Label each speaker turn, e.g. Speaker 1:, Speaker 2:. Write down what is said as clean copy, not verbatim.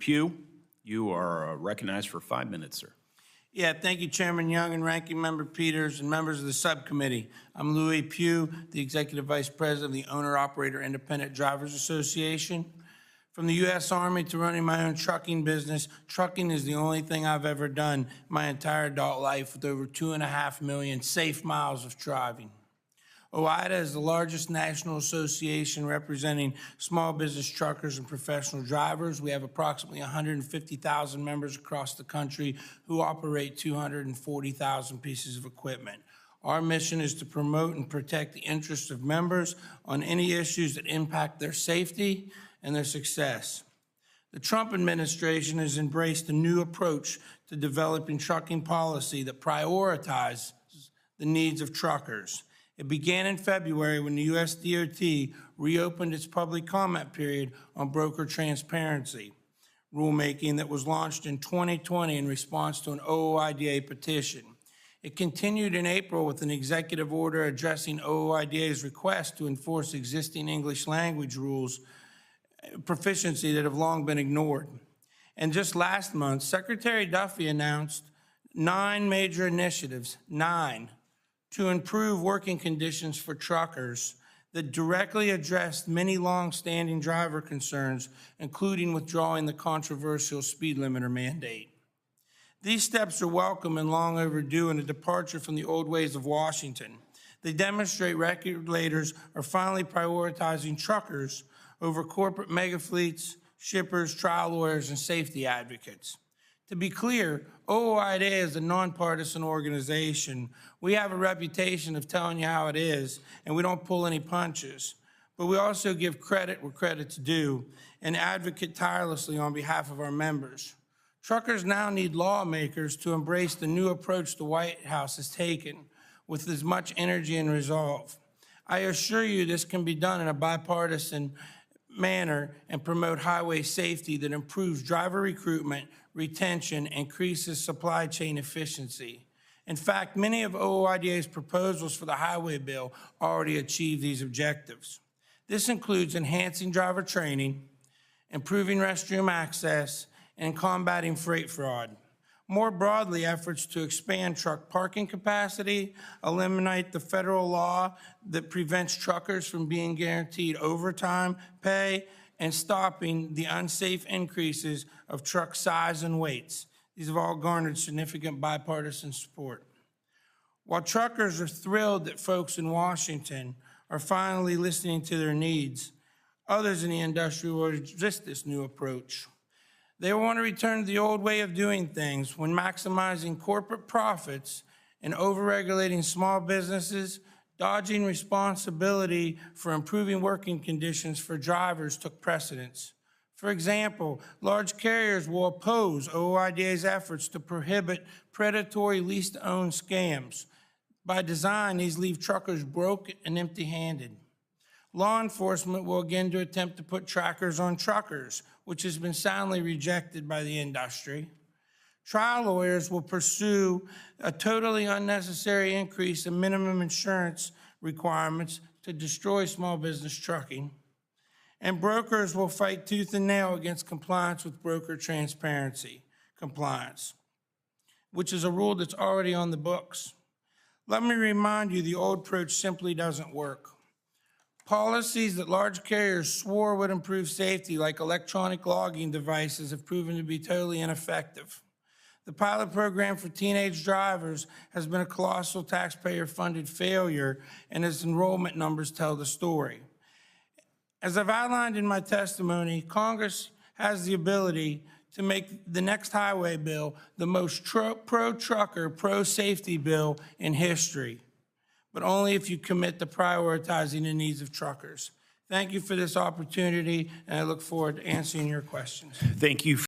Speaker 1: Pugh, you are recognized for 5 minutes, sir.
Speaker 2: Yeah, thank you, Chairman Young and Ranking Member Peters and members of the subcommittee. I'm Lewie Pugh, the Executive Vice President of the Owner-Operator Independent Drivers Association. From the U.S. Army to running my own trucking business, trucking is the only thing I've ever done my entire adult life, with over 2.5 million safe miles of driving. OOIDA is the largest national association representing small business truckers and professional drivers. We have approximately 150,000 members across the country who operate 240,000 pieces of equipment. Our mission is to promote and protect the interests of members on any issues that impact their safety and their success. The Trump administration has embraced a new approach to developing trucking policy that prioritizes the needs of truckers. It began in February when the U.S. DOT reopened its public comment period on broker transparency rulemaking that was launched in 2020 in response to an OOIDA petition. It continued in April with an executive order addressing OOIDA's request to enforce existing English language rules proficiency that have long been ignored. And just last month, Secretary Duffy announced 9 major initiatives, 9, to improve working conditions for truckers that directly addressed many long-standing driver concerns, including withdrawing the controversial speed limiter mandate. These steps are welcome and long overdue, and a departure from the old ways of Washington. They demonstrate regulators are finally prioritizing truckers over corporate mega fleets, shippers, trial lawyers, and safety advocates. To be clear, OOIDA is a nonpartisan organization. We have a reputation of telling you how it is, and we don't pull any punches. But we also give credit where credit's due and advocate tirelessly on behalf of our members. Truckers now need lawmakers to embrace the new approach the White House has taken with as much energy and resolve. I assure you this can be done in a bipartisan manner and promote highway safety that improves driver recruitment, retention, and increases supply chain efficiency. In fact, many of OOIDA's proposals for the highway bill already achieve these objectives. This includes enhancing driver training, improving restroom access, and combating freight fraud. More broadly, efforts to expand truck parking capacity, eliminate the federal law that prevents truckers from being guaranteed overtime pay, and stopping the unsafe increases of truck size and weights. These have all garnered significant bipartisan support. While truckers are thrilled that folks in Washington are finally listening to their needs, others in the industry will resist this new approach. They want to return to the old way of doing things when maximizing corporate profits and overregulating small businesses. Dodging responsibility for improving working conditions for drivers took precedence. For example, large carriers will oppose OOIDA's efforts to prohibit predatory lease-to-own scams. By design, these leave truckers broke and empty-handed. Law enforcement will again attempt to put trackers on truckers, which has been soundly rejected by the industry. Trial lawyers will pursue a totally unnecessary increase in minimum insurance requirements to destroy small business trucking. And brokers will fight tooth and nail against compliance with broker transparency compliance, which is a rule that's already on the books. Let me remind you, the old approach simply doesn't work. Policies that large carriers swore would improve safety, like electronic logging devices, have proven to be totally ineffective. The pilot program for teenage drivers has been a colossal taxpayer-funded failure, and its enrollment numbers tell the story. As I've outlined in my testimony, Congress has the ability to make the next highway bill the most pro-trucker, pro-safety bill in history, but only if you commit to prioritizing the needs of truckers. Thank you for this opportunity, and I look forward to answering your questions.
Speaker 1: Thank you.